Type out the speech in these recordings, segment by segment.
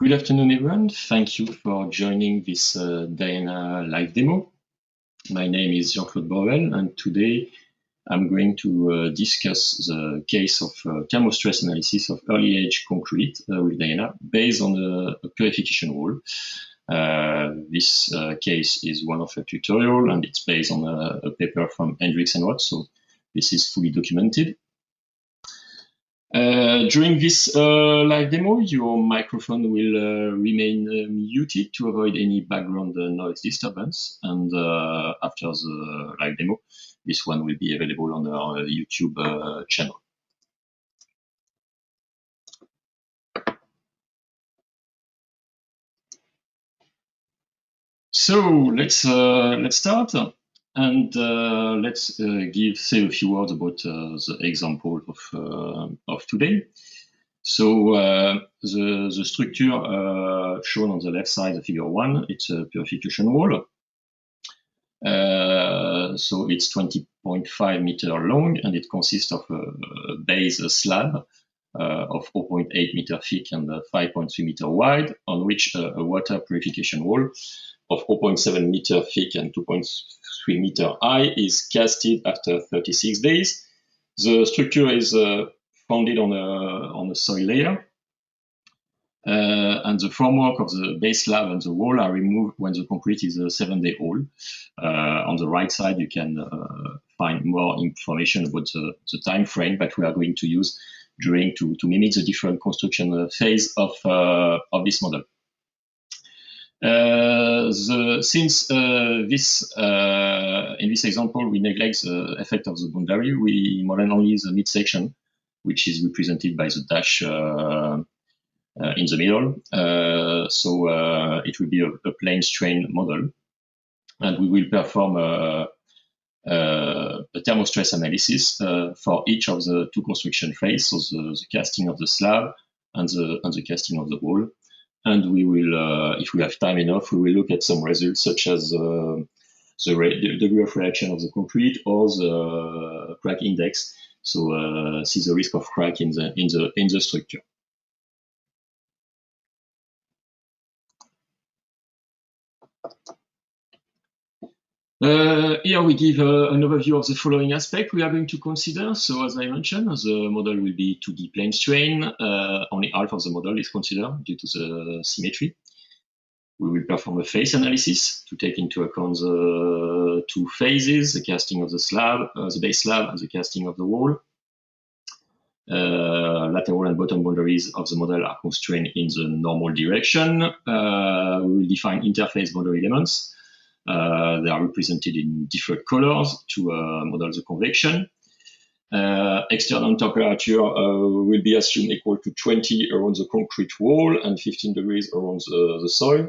Good afternoon, everyone. Thank you for joining this Diana live demo. My name is Jean-Claude and today I'm going to discuss the case of thermo-stress analysis of early age concrete with Diana based on a purification wall. This case is one of a tutorial and it's based on a paper from Hendricks and Watts, so this is fully documented. During this live demo, your microphone will remain muted to avoid any background noise disturbance. And after the live demo, this one will be available on our YouTube channel. So let's start. And let's say a few words about the example of today. So the structure shown on the left side, the figure 1, it's a purification wall. So it's 20.5 meter long, and it consists of a base slab of 0.8 meter thick and 5.3 meter wide, on which a water purification wall of 0.7 meter thick and 2.3 meter high is casted after 36 days. The structure is founded on a soil layer, and the formwork of the base slab and the wall are removed when the concrete is 7-day old. On the right side, you can find more information about the time frame that we are going to use to mimic the different construction phase of this model. Since in this example we neglect the effect of the boundary, we model only the midsection, which is represented by the dash in the middle. So it will be a plane strain model, and we will perform a thermo-stress analysis for each of the two construction phases, so the casting of the slab and the casting of the wall. And we will, if we have time enough, we will look at some results such as the degree of reaction of the concrete or the crack index. So see the risk of crack in the structure. Here we give an overview of the following aspect we are going to consider. So as I mentioned, the model will be 2D plane strain. Only half of the model is considered due to the symmetry. We will perform a phase analysis to take into account the two phases, the casting of the slab, the base slab, and the casting of the wall. Lateral and bottom boundaries of the model are constrained in the normal direction. We will define interface boundary elements. They are represented in different colors to model the convection. External temperature will be assumed equal to 20 around the concrete wall and 15 degrees around the soil.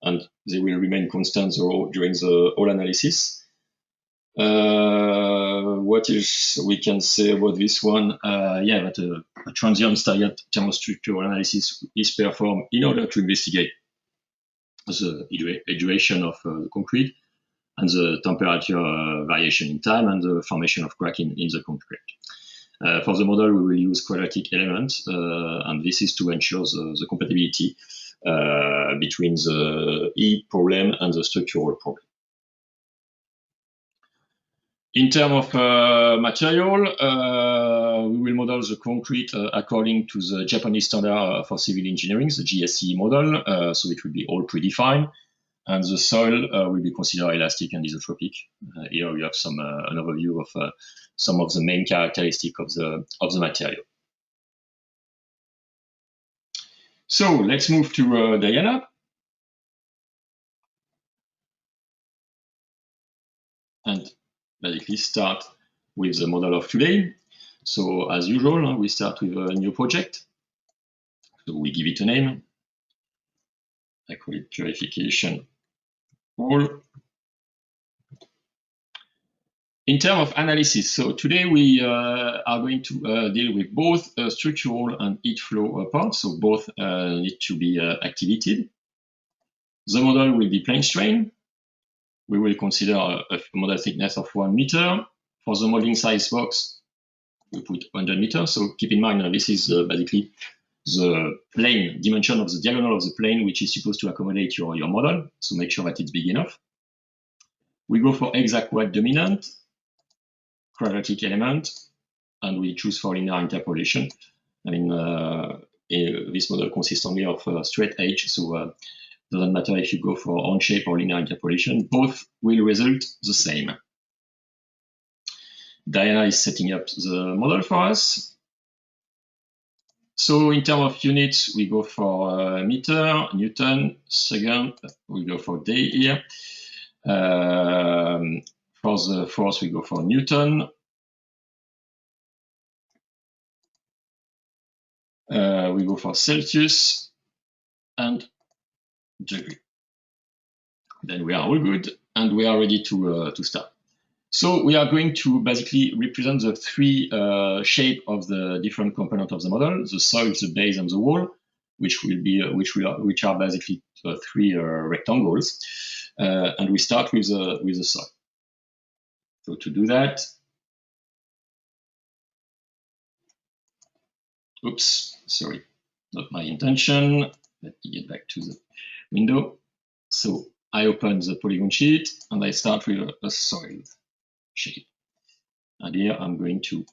And they will remain constant during the whole analysis. What else we can say about this one? Yeah, that a transient staggered thermostructural analysis is performed in order to investigate the duration of the concrete and the temperature variation in time and the formation of crack in the concrete. For the model, we will use quadratic elements, and this is to ensure the compatibility between the heat problem and the structural problem. In terms of material, we will model the concrete according to the Japanese standard for civil engineering, the GSE model, so it will be all predefined. And the soil will be considered elastic and isotropic. Here we have an overview of some of the main characteristics of the material. So let's move to Diana. And basically start with the model of today. So as usual, we start with a new project. So we give it a name. I call it purification wall. In terms of analysis, so today we are going to deal with both structural and heat flow parts. So both need to be activated. The model will be plane strain. We will consider a model thickness of 1 meter. For the modeling size box, we put 100 meters. So keep in mind, this is basically the plane, dimension of the diagonal of the plane, which is supposed to accommodate your model. So make sure that it's big enough. We go for exact white dominant, quadratic element, and we choose for linear interpolation. I mean, this model consists only of straight edge, so doesn't matter if you go for round shape or linear interpolation, both will result the same. Diana is setting up the model for us. So in terms of units, we go for meter, Newton, second, we go for day here. For the force, we go for Newton. We go for Celsius and degree. Then we are all good, and we are ready to start. So we are going to basically represent the three shape of the different component of the model: the soil, the base, and the wall, which are basically three rectangles. And we start with the soil. So to do that, oops, sorry, not my intention. Let me get back to the window. So I open the polygon sheet and I start with a soil shape. And here I'm going to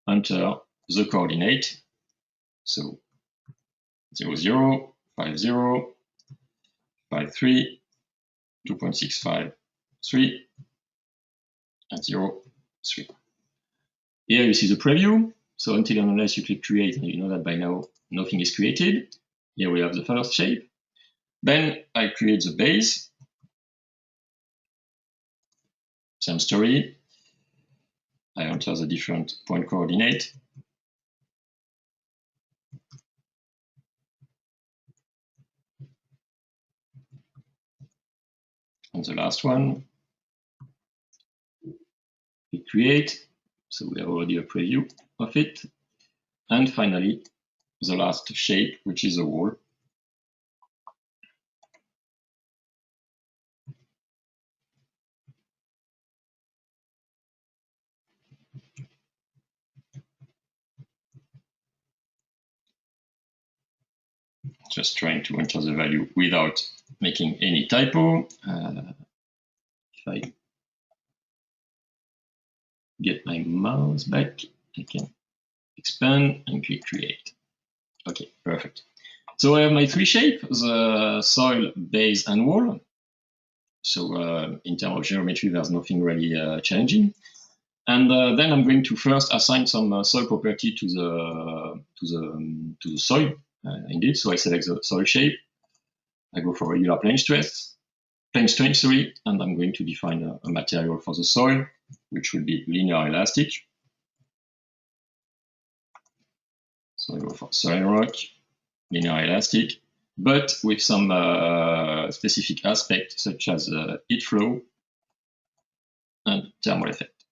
enter the coordinate. So 0, 0, 5, 0, 5, 3, 2.65, 3, and 0, 3. Here you see the preview. So until and unless you click create, and you know that by now nothing is created. Here we have the first shape. Then I create the base. Same story. I enter the different point coordinate. And the last one, we create. So we have already a preview of it. And finally, the last shape, which is a wall. Just trying to enter the value without making any typo. If I get my mouse back, I can expand and click create. Okay, perfect. So I have my three shapes: the soil, base, and wall. So in terms of geometry, there's nothing really challenging. And then I'm going to first assign some soil property to the soil. Indeed, so I select the soil shape. I go for regular plane strength, and I'm going to define a material for the soil, which will be linear elastic. So I go for soil rock, linear elastic, but with some specific aspect such as heat flow and thermal effect.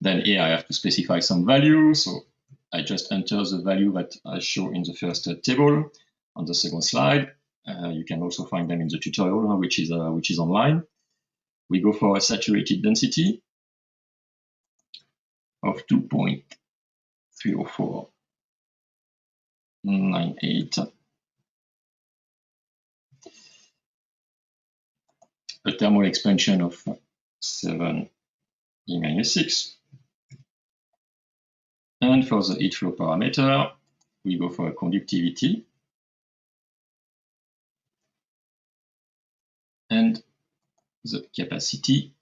Then here I have to specify some value, so I just enter the value that I show in the first table on the second slide. You can also find them in the tutorial, which is online. We go for a saturated density of 2.30498. A thermal expansion of 7E-6. And for the heat flow parameter, we go for a conductivity. And the capacity,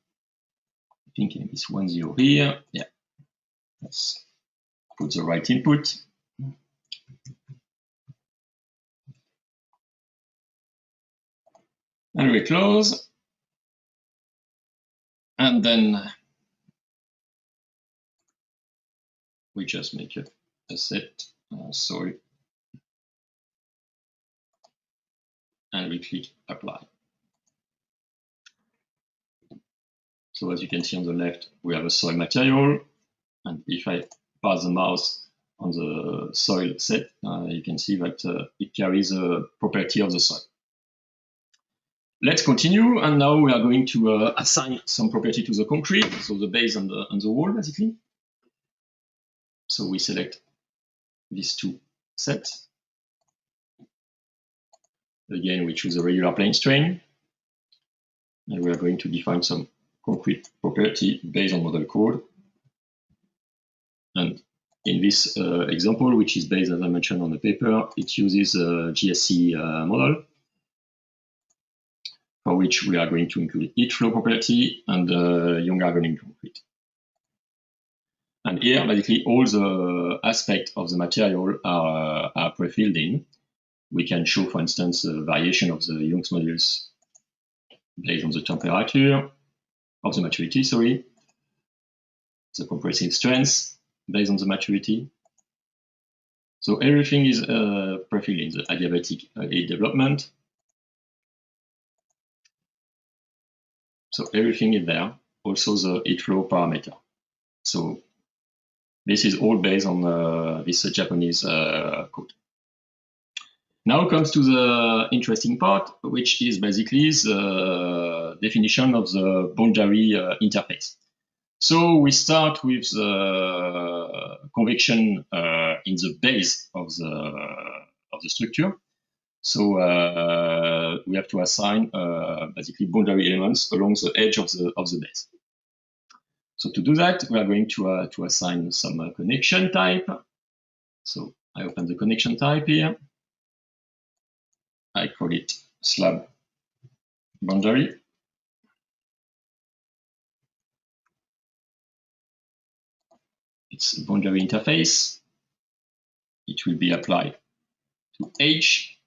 I think it's 10 here. Yeah, let's put the right input. And we close. And then we just make a set soil. And we click apply. So as you can see on the left, we have a soil material. And if I pass the mouse on the soil set, you can see that it carries a property of the soil. Let's continue, and now we are going to assign some property to the concrete, so the base and the wall, basically. So we select these two sets. Again, we choose a regular plane strain, and we are going to define some concrete property based on model code. And in this example, which is based, as I mentioned, on the paper, it uses a GSC model, for which we are going to include heat flow property and Young organic concrete. And here, basically, all the aspects of the material are pre-filled in. We can show, for instance, a variation of the Young's modulus based on the temperature of the maturity, sorry, the compressive strength based on the maturity. So everything is pre-filled in the adiabatic heat development. So everything is there, also the heat flow parameter. So this is all based on this Japanese code. Now comes to the interesting part, which is basically the definition of the boundary interface. So we start with the convection in the base of the structure. So we have to assign basically boundary elements along the edge of the base. So to do that, we are going to assign some connection type. So I open the connection type here. I call it slab boundary. It's a boundary interface. It will be applied to edge.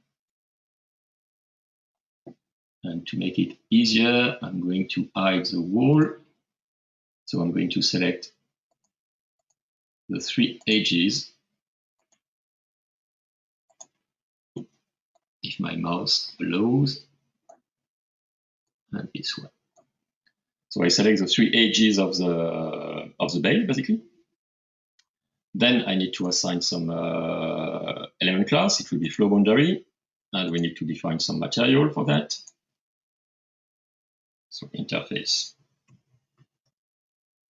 And to make it easier, I'm going to hide the wall. So I'm going to select the 3 edges. If my mouse allows, and this one. So I select the 3 edges of the base, basically. Then I need to assign some element class. It will be flow boundary, and we need to define some material for that. So interface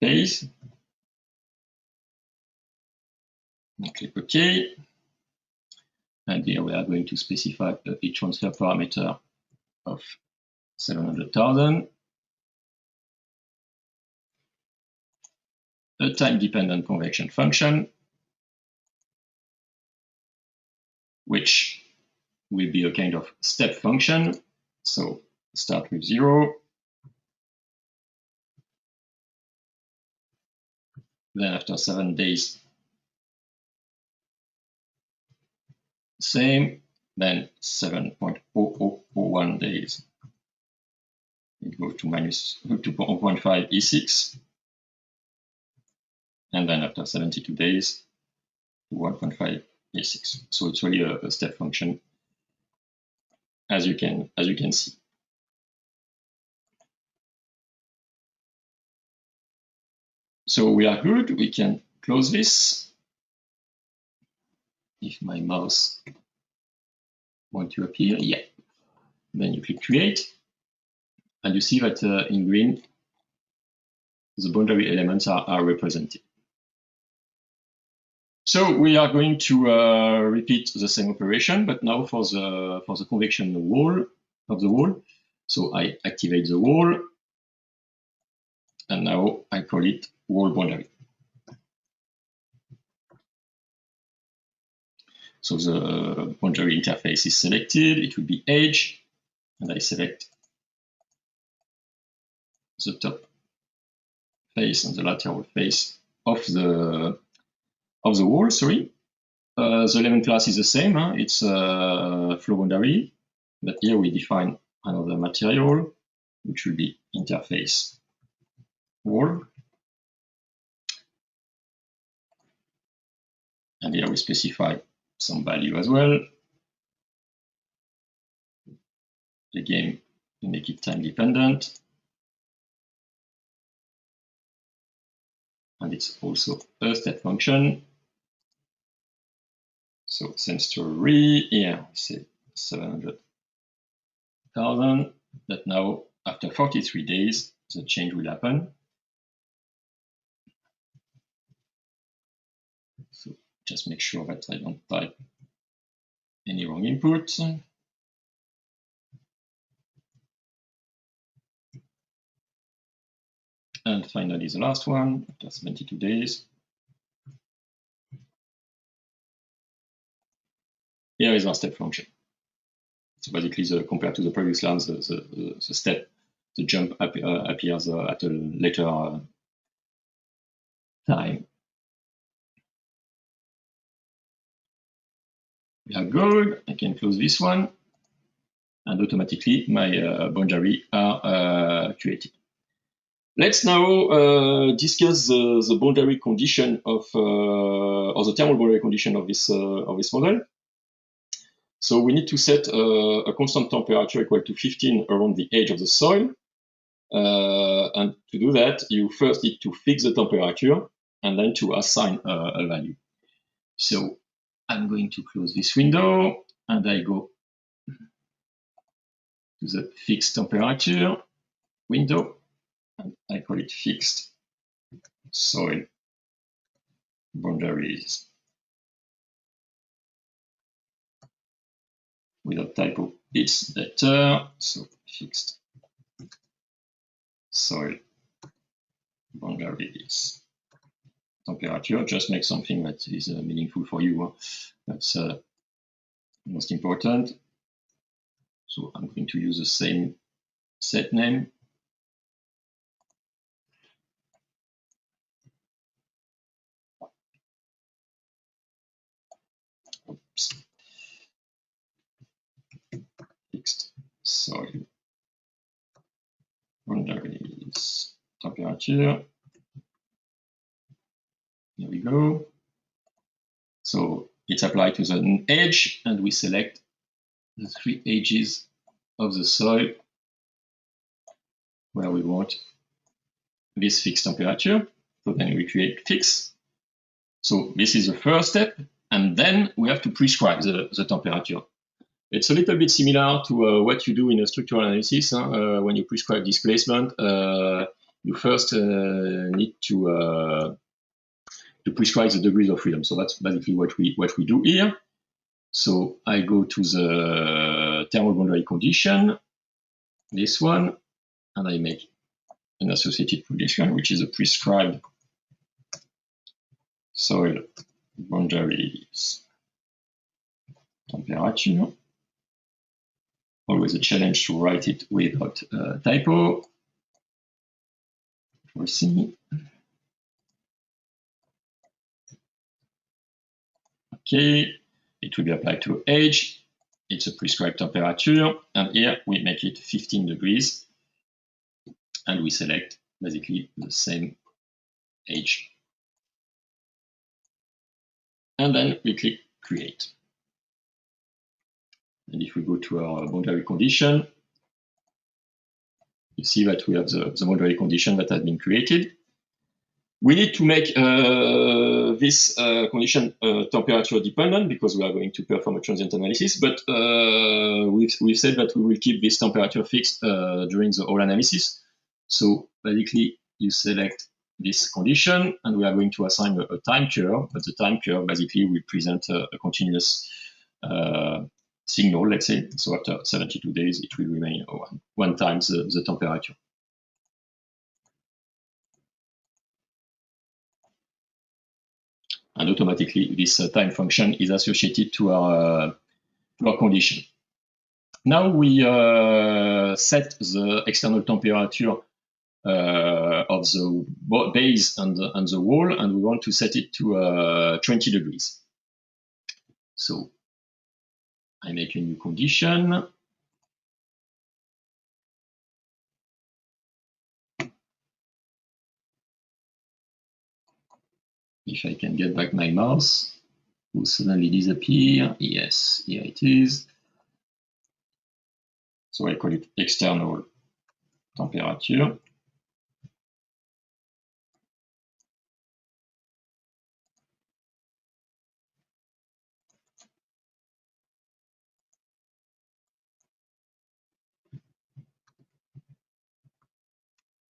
base. And click OK. And here we are going to specify a heat transfer parameter of 700,000. A time-dependent convection function, which will be a kind of step function. So start with 0. Then after 7 days, same. Then 7.0001 days, it goes to minus 2.5 E6. And then after 72 days, 1.5 E6. So it's really a step function, as you can see. So we are good. We can close this. If my mouse wants to appear, yeah. Then you click create, and you see that in green, the boundary elements are represented. So we are going to repeat the same operation, but now for the convection wall of the wall. So I activate the wall, and now I call it wall boundary. So the boundary interface is selected. It will be edge, and I select the top face and the lateral face of the wall. Sorry, the element class is the same. Huh? It's flow boundary, but here we define another material, which will be interface wall, and here we specify some value as well. Again, we make it time dependent. And it's also a step function. So same story here, we say 700,000. But now, after 43 days, the change will happen. So just make sure that I don't type any wrong input. And finally, the last one, after 72 days. Here is our step function. So basically, compared to the previous line, the jump appears at a later time. We are good. I can close this one, and automatically my boundary are created. Let's now discuss the boundary condition of or the thermal boundary condition of this model. So we need to set a constant temperature equal to 15 around the edge of the soil. And to do that, you first need to fix the temperature and then to assign a value. So I'm going to close this window and I go to the fixed temperature window. And I call it fixed soil boundaries. Without typo, it's better. So fixed soil boundaries. Temperature, just make something that is meaningful for you. That's most important. So I'm going to use the same set name. Oops. Fixed soil boundaries temperature. Here we go. So it's applied to the edge, and we select the 3 edges of the soil where we want this fixed temperature. So then we create fix. So this is the first step, and then we have to prescribe the temperature. It's a little bit similar to what you do in a structural analysis. When you prescribe displacement, you first need to prescribe the degrees of freedom. So that's basically what we do here. So I go to the thermal boundary condition, this one, and I make an associated condition, which is a prescribed soil boundaries temperature. Always a challenge to write it without typo. We'll see. Okay, it will be applied to edge. It's a prescribed temperature, and here we make it 15 degrees, and we select basically the same edge. And then we click create. And if we go to our boundary condition, you see that we have the boundary condition that has been created. We need to make this condition temperature dependent because we are going to perform a transient analysis, but we've said that we will keep this temperature fixed during the whole analysis. So basically, you select this condition, and we are going to assign a time curve, but the time curve basically will present a continuous signal, let's say. So after 72 days, it will remain one times the temperature. And automatically, this time function is associated to our condition. Now we set the external temperature of the base and the wall, and we want to set it to 20 degrees. So I make a new condition. If I can get back my mouse, it will suddenly disappear. Yes, here it is. So I call it external temperature.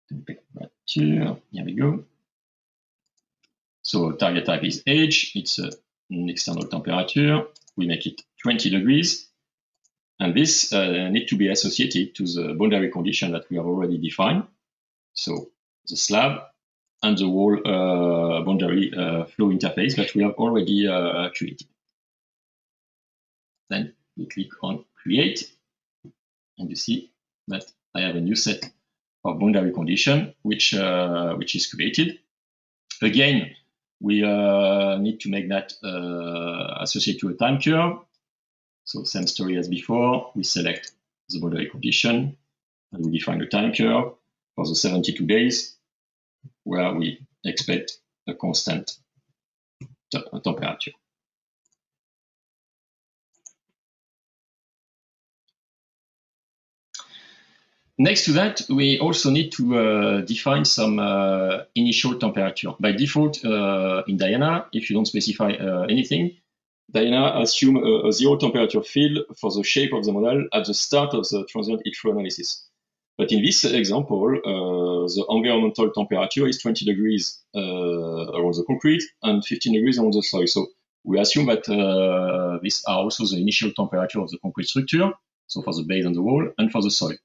Temperature, here we go. So target type is edge. It's a external temperature. We make it 20 degrees. And this needs to be associated to the boundary condition that we have already defined. So the slab and the wall boundary flow interface that we have already created. Then we click on Create, and you see that I have a new set of boundary condition which is created. Again, we need to make that associated to a time curve. So same story as before. We select the boundary condition and we define the time curve for the 72 days, where we expect a constant temperature. Next to that, we also need to define some initial temperature. By default, in Diana, if you don't specify anything, Diana assumes a zero temperature field for the shape of the model at the start of the transient heat flow analysis. But in this example, the environmental temperature is 20 degrees around the concrete and 15 degrees around the soil. So we assume that these are also the initial temperature of the concrete structure, so for the base and the wall, and for the soil.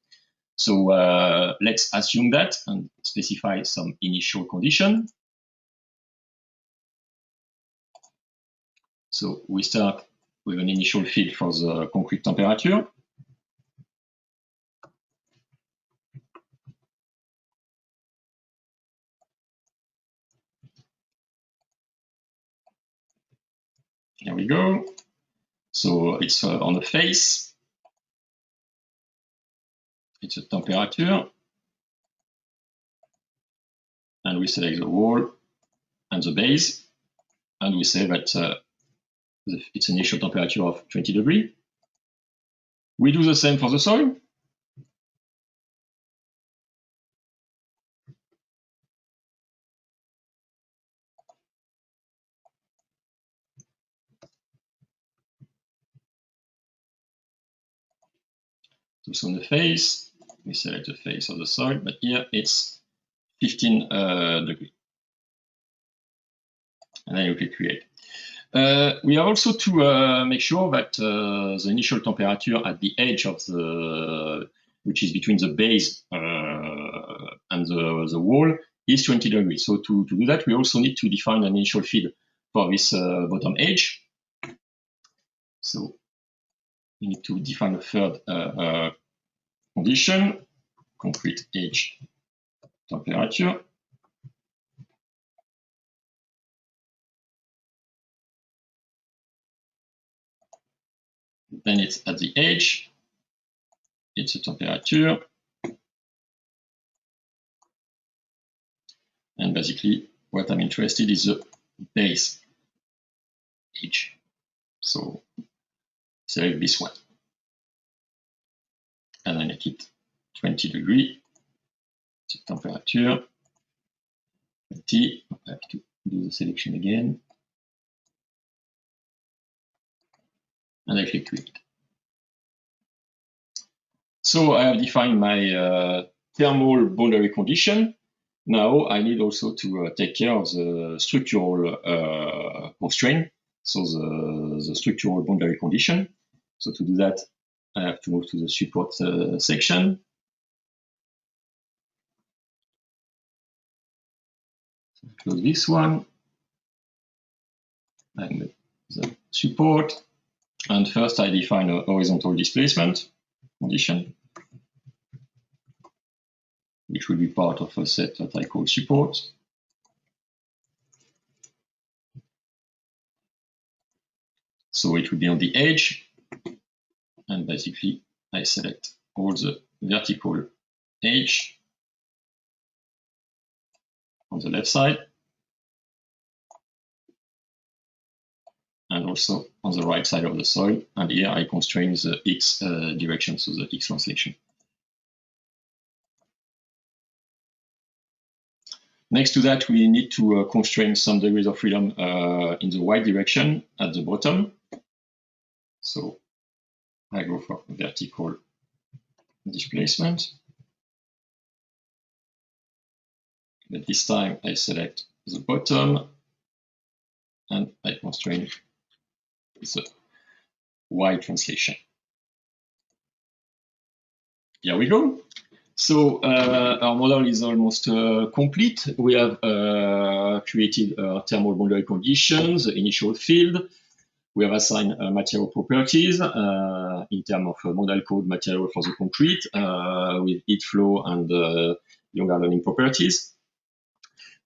So let's assume that and specify some initial condition. So we start with an initial field for the concrete temperature. Here we go. So it's on the face. It's a temperature. And we select the wall and the base. And we say that its initial temperature of 20 degrees. We do the same for the soil. So on the face, we select the face of the soil, but here it's 15 degrees. And then you click Create. We have also to make sure that the initial temperature at the edge of the, which is between the base and the wall, is 20 degrees. So to do that, we also need to define an initial field for this bottom edge. So we need to define a third condition, concrete edge temperature. Then it's at the edge, it's a temperature. And basically, what I'm interested in is the base edge. So select this one. And I make it 20 degrees. It's a temperature. T. I have to do the selection again. And I click Create. So I have defined my thermal boundary condition. Now I need also to take care of the structural constraint, so the structural boundary condition. So to do that, I have to move to the support section. So close this one. And the support. And first I define a horizontal displacement condition, which will be part of a set that I call support. So it will be on the edge, and basically I select all the vertical edge on the left side, and also on the right side of the soil, and here I constrain the X direction, so the X translation. Next to that, we need to constrain some degrees of freedom in the Y direction at the bottom. So I go for vertical displacement. But this time I select the bottom and I constrain it's a wide translation. Here we go. So our model is almost complete. We have created thermal boundary conditions, the initial field. We have assigned material properties in terms of model code material for the concrete with heat flow and young hardening properties.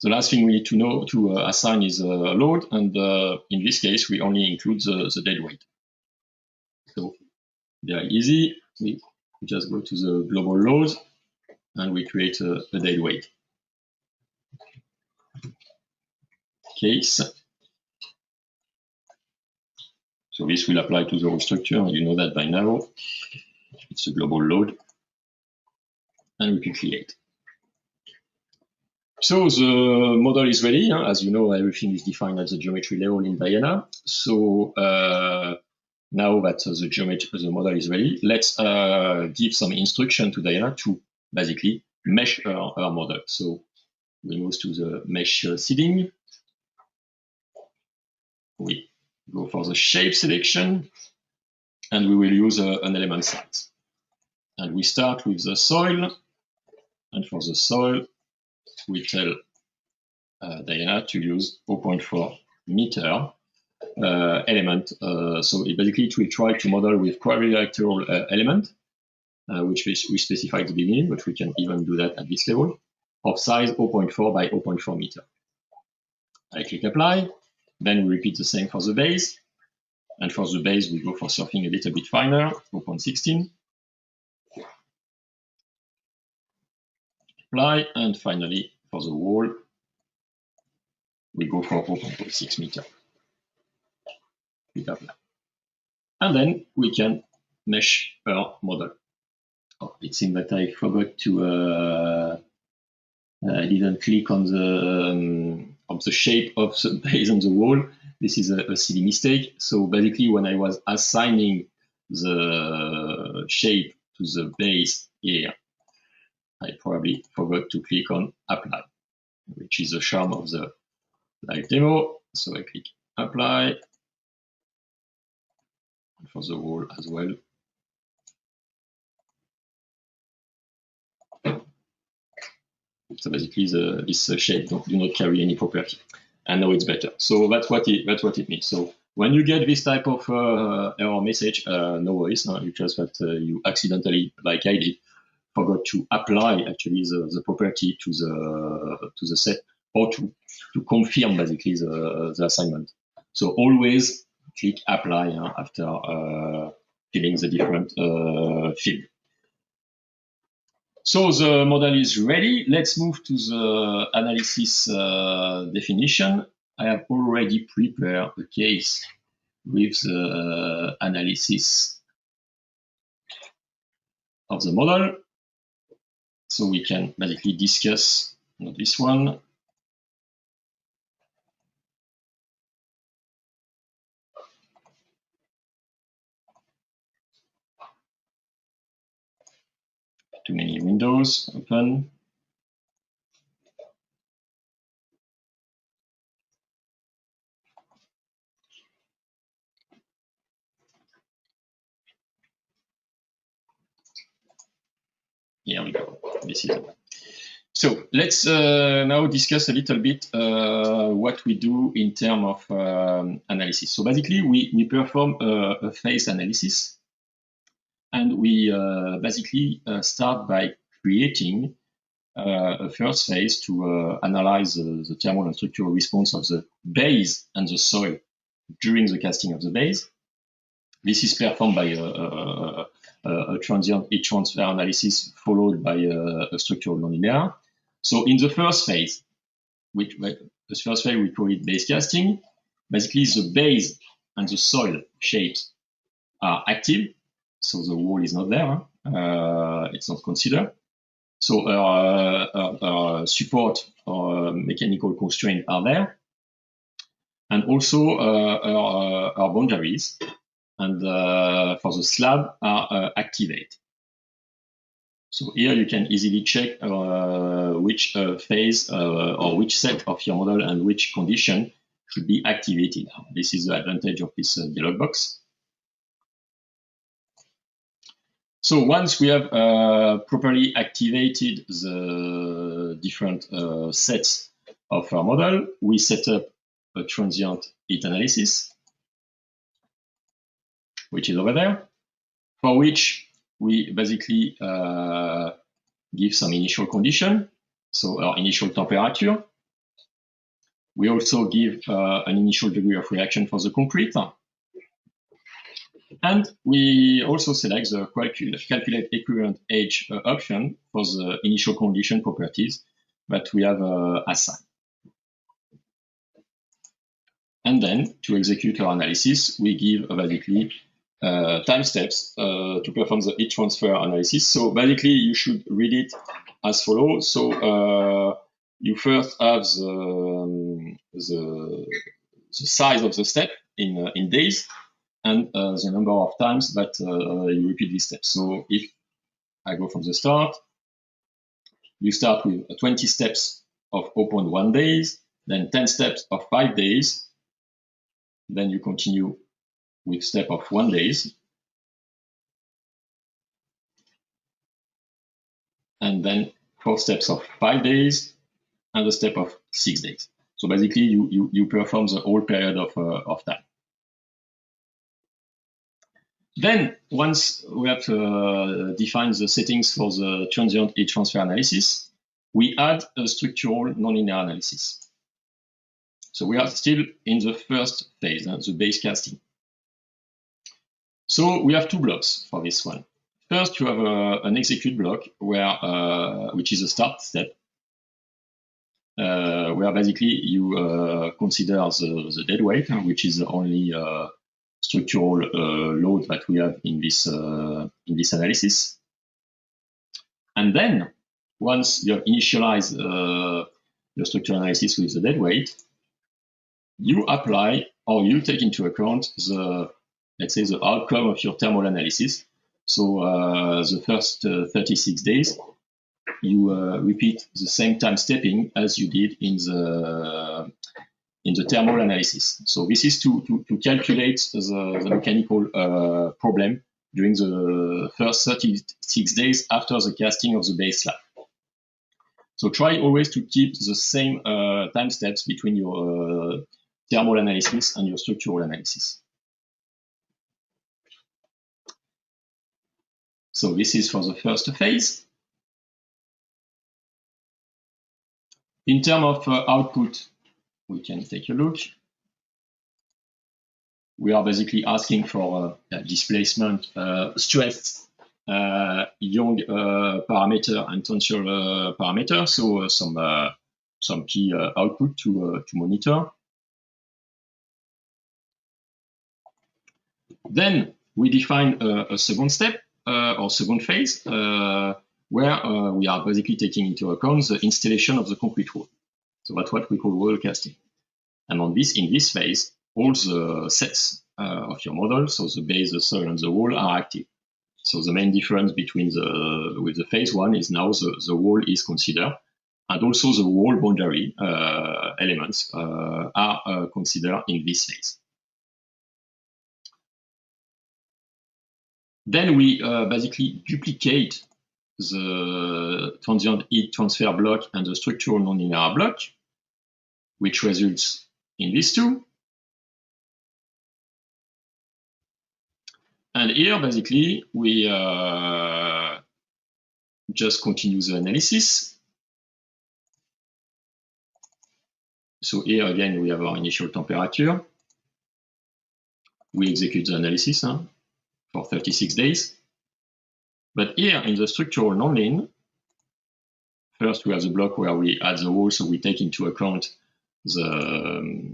The last thing we need to know to assign is load, and in this case, we only include the dead weight. So very easy. We just go to the global loads and we create a dead weight case. So this will apply to the whole structure, and you know that by now. It's a global load, and we can create. So the model is ready. As you know, everything is defined at the geometry level in Diana. So now that the model is ready, let's give some instruction to Diana to basically mesh our model. So we move to the mesh seeding. We go for the shape selection, and we will use an element size. And we start with the soil, and for the soil, we tell Diana to use 0.4 meter element. So basically, it will try to model with quadrilateral element, which we specify at the beginning, but we can even do that at this level, of size 0.4 by 0.4 meter. I click apply. Then we repeat the same for the base. And for the base, we go for something a little bit finer, 0.16. Apply. And finally, for the wall, we go for 0.06 meter. Click apply. And then we can mesh our model. Oh, it seems that I forgot to, I didn't click on the shape of the base on the wall. This is a silly mistake. So basically, when I was assigning the shape to the base here, I probably forgot to click on apply, which is the charm of the live demo. So I click apply. And for the wall as well. So basically, this shape do not carry any property. And now it's better. So that's what it means. So when you get this type of error message, no worries. It's just that you accidentally, like I did, forgot to apply actually the property to the set, or to confirm basically the assignment. So always click apply after filling the different field. So the model is ready. Let's move to the analysis definition. I have already prepared a case with the analysis of the model. So we can basically discuss this one. Too many windows open. Here we go. This is it. So let's now discuss a little bit what we do in terms of analysis. So basically, we perform a phase analysis. And we basically start by creating a first phase to analyze the thermal and structural response of the base and the soil during the casting of the base. This is performed by a transient heat transfer analysis followed by a structural nonlinear. So in the first phase, we call it base casting. Basically, the base and the soil shapes are active. So the wall is not there, it's not considered. So our support or mechanical constraints are there. And also our boundaries and for the slab are activate. So here you can easily check which phase or which set of your model and which condition should be activated. This is the advantage of this dialog box. So once we have properly activated the different sets of our model, we set up a transient heat analysis, which is over there, for which we basically give some initial condition, so our initial temperature. We also give an initial degree of reaction for the concrete. And we also select the calculate equivalent age option for the initial condition properties that we have assigned. And then to execute our analysis, we give basically time steps to perform the heat transfer analysis. So basically, you should read it as follows. So you first have the size of the step in days, and the number of times that you repeat this step. So if I go from the start, you start with 20 steps of 0.1 days, then 10 steps of 5 days, then you continue with step of 1 days, and then 4 steps of 5 days, and a step of 6 days. So basically, you perform the whole period of time. Then, once we have defined the settings for the transient heat transfer analysis, we add a structural nonlinear analysis. So we are still in the first phase, the base casting. So we have two blocks for this one. First, you have an execute block where, which is a start step, where basically you consider the dead weight, which is the only structural load that we have in this analysis. And then, once you have initialized your structural analysis with the dead weight, you apply or you take into account the, let's say, the outcome of your thermal analysis. So the first 36 days, you repeat the same time stepping as you did in the thermal analysis. So this is to calculate the mechanical problem during the first 36 days after the casting of the base slab. So try always to keep the same time steps between your thermal analysis and your structural analysis. So this is for the first phase. In terms of output, we can take a look. We are basically asking for displacement, stress, Young parameter and tensor parameter. So some key output to monitor. Then we define a second step or second phase where we are basically taking into account the installation of the concrete wall. So that's what we call wall casting. And in this phase, all the sets of your model, so the base, the soil, and the wall are active. So the main difference between with the phase one is now the wall is considered, and also the wall boundary elements are considered in this phase. Then we basically duplicate the transient heat transfer block and the structural nonlinear block, which results in these two. And here, basically, we just continue the analysis. So here, again, we have our initial temperature. We execute the analysis for 36 days. But here, in the structural nonlinear, first we have the block where we add the wall, so we take into account the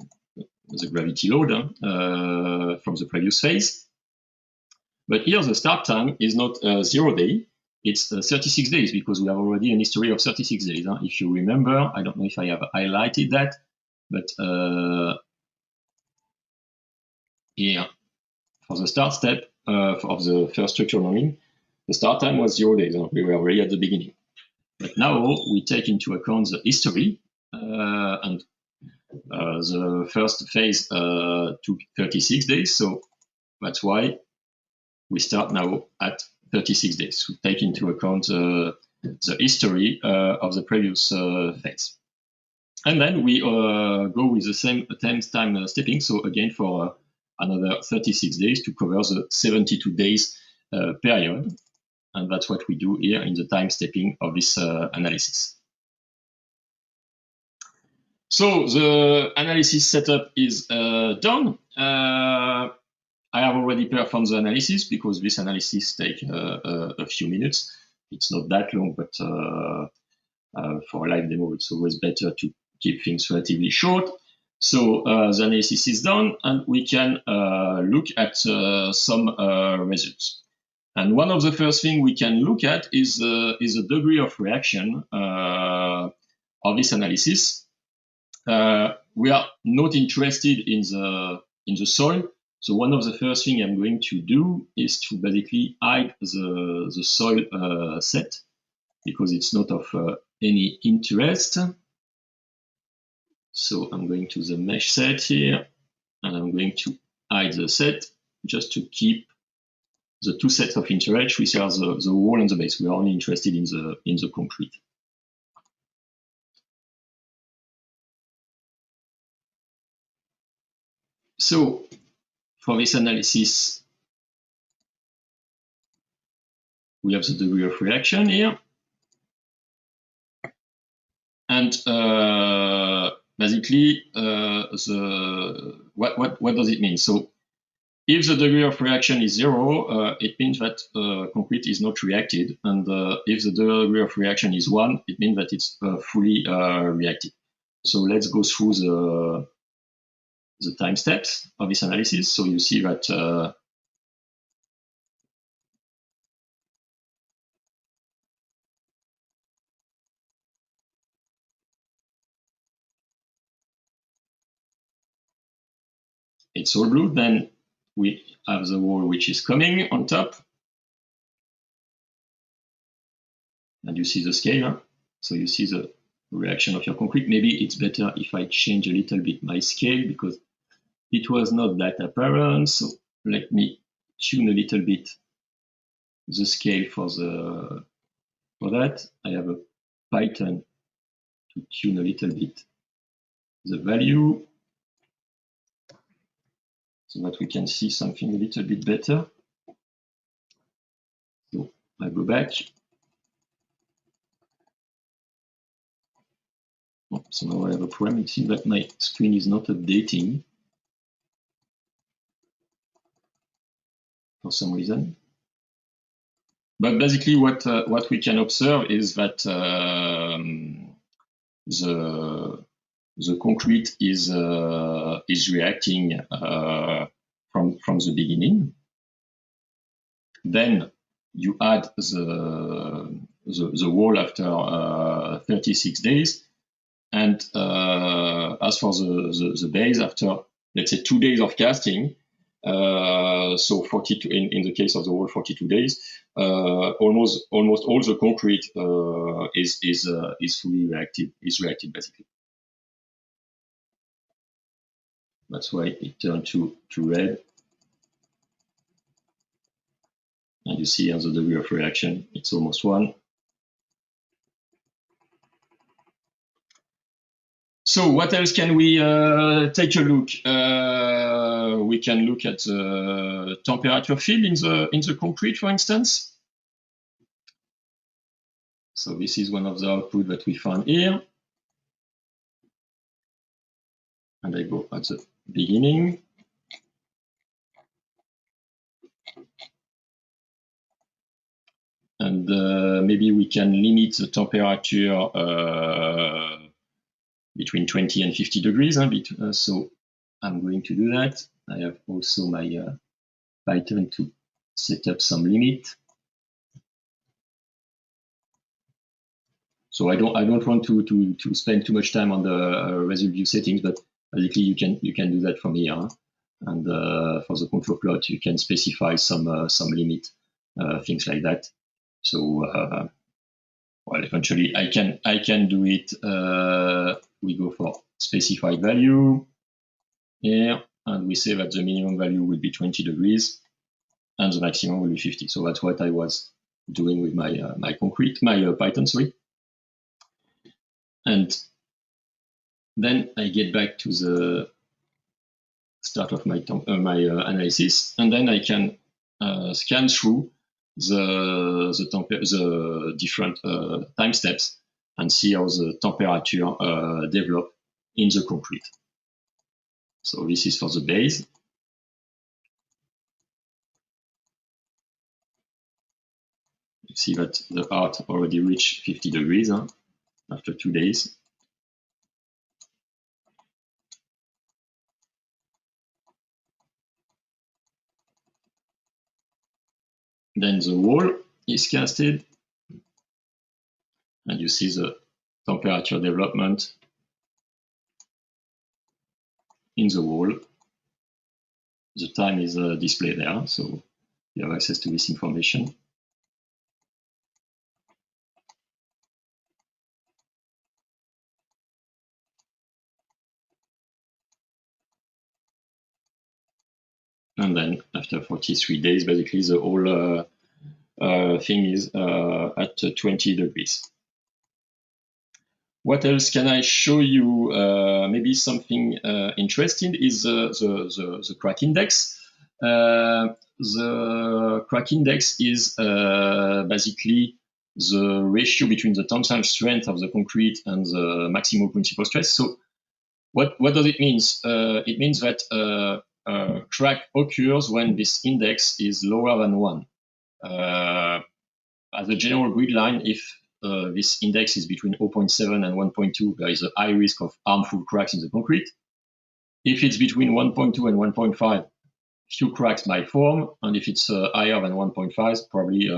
gravity load from the previous phase. But here the start time is not 0 day, it's 36 days, because we have already an history of 36 days. If you remember, I don't know if I have highlighted that, but here, for the start step of the first structural nonlinear, the start time was 0 days. We were already at the beginning. But now we take into account the history, and The first phase took 36 days, so that's why we start now at 36 days to take into account the history of the previous phase. And then we go with the same time stepping, so again for another 36 days to cover the 72 days period. And that's what we do here in the time stepping of this analysis. So the analysis setup is done. I have already performed the analysis because this analysis takes a few minutes. It's not that long, but for a live demo, it's always better to keep things relatively short. So the analysis is done, and we can look at some results. And one of the first things we can look at is the degree of reaction of this analysis. We are not interested in the soil. So one of the first things I'm going to do is to basically hide the soil set because it's not of any interest. So I'm going to the mesh set here, and I'm going to hide the set just to keep the two sets of interest, which are the wall and the base. We are only interested in the concrete. So for this analysis, we have the degree of reaction here. And basically, what does it mean? So if the degree of reaction is 0, it means that concrete is not reacted. And if the degree of reaction is 1, it means that it's fully reacted. So let's go through the time steps of this analysis. So you see that it's all blue. Then we have the wall which is coming on top. And you see the scale. Huh? So you see the reaction of your concrete. Maybe it's better if I change a little bit my scale because it was not that apparent. So let me tune a little bit the scale for that. I have a Python to tune a little bit the value so that we can see something a little bit better. So I go back. Oh, so now I have a problem. It seems that my screen is not updating for some reason. But basically, what we can observe is that the concrete is reacting from the beginning. Then you add the wall after 36 days, and as for the base, after let's say 2 days of casting. So 42 in the case of the wall, 42 days. Almost all the concrete is fully reacted. Is reacted basically. That's why it turned to red. And you see as the degree of reaction, it's almost 1. So what else can we take a look? We can look at the temperature field in the concrete, for instance. So this is one of the outputs that we found here. And I go at the beginning. And maybe we can limit the temperature between 20 and 50 degrees. So I'm going to do that. I have also my Python to set up some limit. So I don't want to spend too much time on the result view settings, but basically you can do that from here. Huh? And for the control plot, you can specify some limit, things like that. So well, eventually I can do it. We go for specified value here, and we say that the minimum value will be 20 degrees and the maximum will be 50. So that's what I was doing with my Python, sorry. And then I get back to the start of my analysis, and then I can scan through the different time steps and see how the temperature develop in the concrete. So this is for the base. You see that the art already reached 50 degrees after 2 days. Then the wall is casted, and you see the temperature development in the wall. The time is displayed there, so you have access to this information. And then after 43 days, basically the whole thing is at 20 degrees. What else can I show you? Maybe something interesting is the crack index. The crack index is basically the ratio between the tensile strength of the concrete and the maximum principal stress. So what does it mean? It means that crack occurs when this index is lower than 1. As a general grid line, if this index is between 0.7 and 1.2, there is a high risk of harmful cracks in the concrete. If it's between 1.2 and 1.5, few cracks might form, and if it's higher than 1.5, probably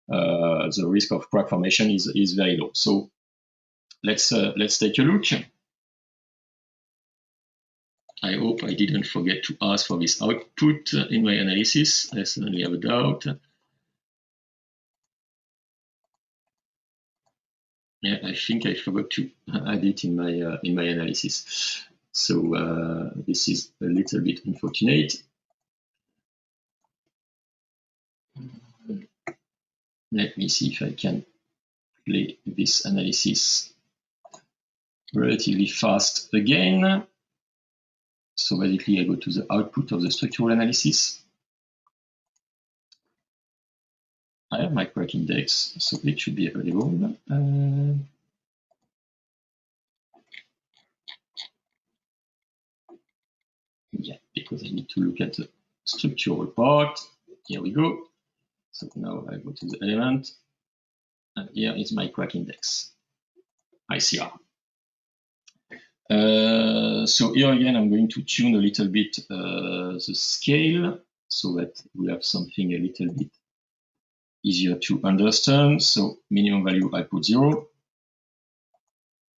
the risk of crack formation is very low. So let's take a look. I hope I didn't forget to ask for this output in my analysis. I certainly have a doubt. Yeah, I think I forgot to add it in my analysis. So this is a little bit unfortunate. Let me see if I can play this analysis relatively fast again. So basically I go to the output of the structural analysis. I have my crack index, so it should be available. Yeah, because I need to look at the structural part. Here we go. So now I go to the element, and here is my crack index, ICR. So here again, I'm going to tune a little bit the scale so that we have something a little bit easier to understand. So minimum value, I put 0.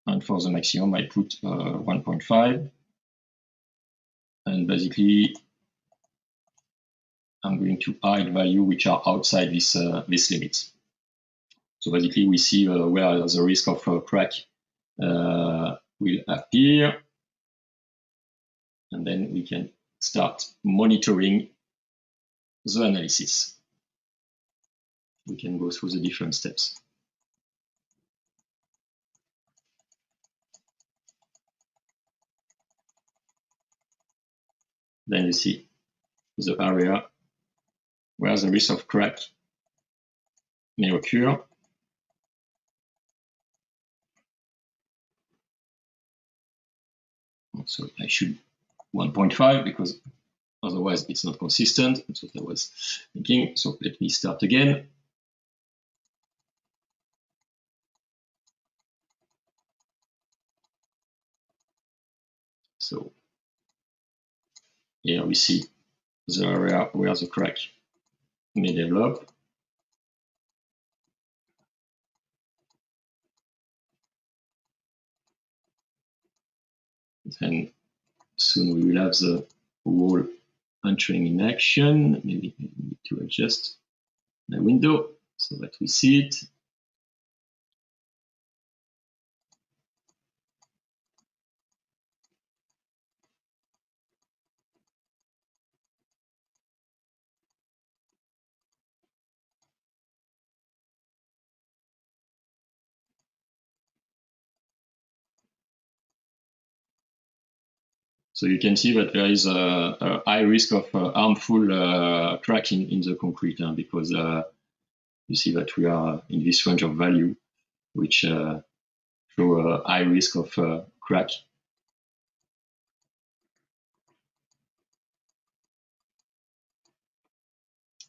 And for the maximum, I put 1.5. And basically, I'm going to hide values which are outside this limit. So basically, we see where the risk of crack will appear. And then we can start monitoring the analysis. We can go through the different steps. Then you see the area where the risk of crack may occur. So I should 1.5 because otherwise it's not consistent. That's what I was thinking. So let me start again. So here we see the area where the crack may develop. And soon we will have the wall entering in action. Maybe I need to adjust my window so that we see it. So you can see that there is a high risk of harmful cracking in the concrete because you see that we are in this range of value, which show a high risk of crack.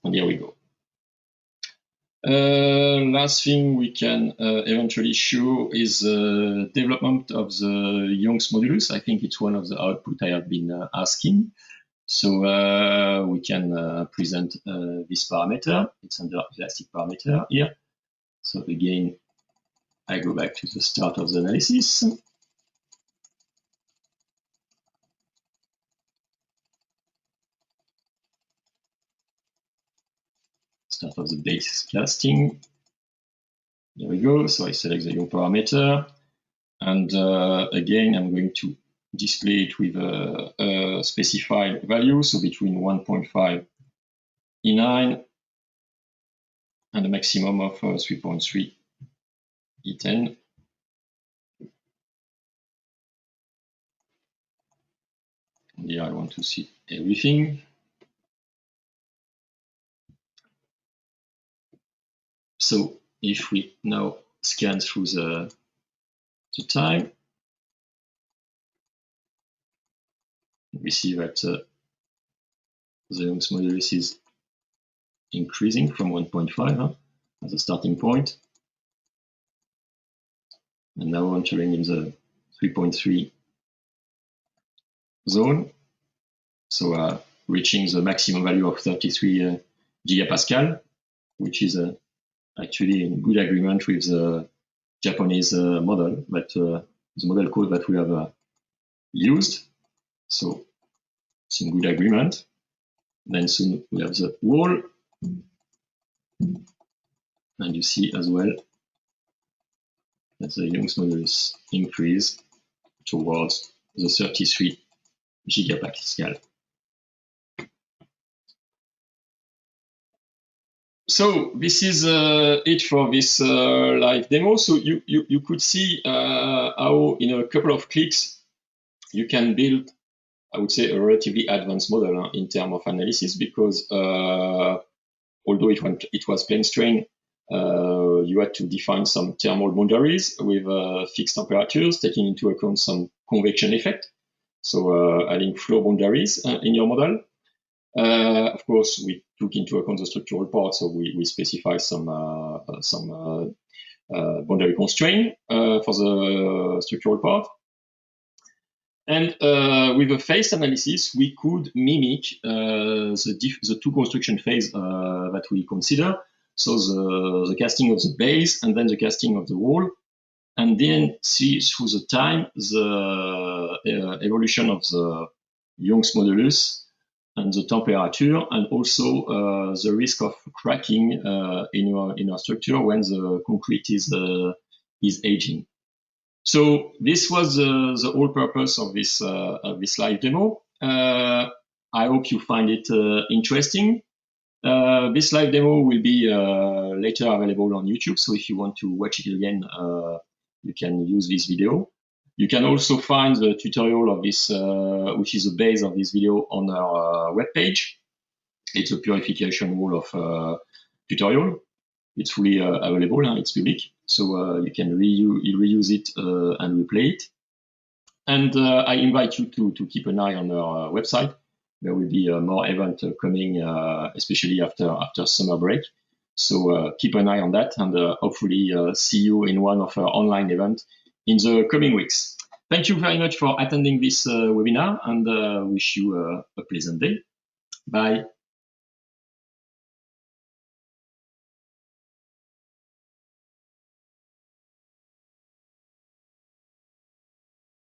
And here we go. Last thing we can eventually show is development of the Young's modulus. I think it's one of the output I have been asking. So we can present this parameter. It's under elastic parameter here. So again, I go back to the start of the analysis. Start of the base casting. There we go. So I select the Young parameter. And again, I'm going to display it with a specified value. So between 1.5 E9 and a maximum of 3.3 E10. And here I want to see everything. So if we now scan through the time, we see that the Young's modulus is increasing from 1.5 as a starting point. And now entering in the 3.3 zone. So reaching the maximum value of 33 gigapascal, which is actually in good agreement with the Japanese model, but the model code that we have used. So it's in good agreement. Then soon we have the wall. And you see as well that the Young's modulus increase towards the 33 gigapascal. So this is it for this live demo. So you could see how in a couple of clicks you can build, I would say, a relatively advanced model in terms of analysis, because although it was plane strain, you had to define some thermal boundaries with fixed temperatures, taking into account some convection effect. So adding flow boundaries in your model. Of course, we took into account the structural part, so we specify some boundary constraint for the structural part. And with a phase analysis, we could mimic the two construction phase that we consider. So the casting of the base and then the casting of the wall, and then see through the time the evolution of the Young's modulus and the temperature, and also the risk of cracking in our structure when the concrete is aging. So this was the whole purpose of this live demo. I hope you find it interesting. This live demo will be later available on YouTube. So if you want to watch it again, you can use this video. You can also find the tutorial of this, which is the base of this video, on our webpage. It's a purification wall of tutorial. It's fully available, and it's public. So you can reuse it and replay it. And I invite you to keep an eye on our website. There will be more events coming, especially after summer break. So keep an eye on that, and hopefully see you in one of our online events in the coming weeks. Thank you very much for attending this webinar, and wish you a pleasant day. Bye.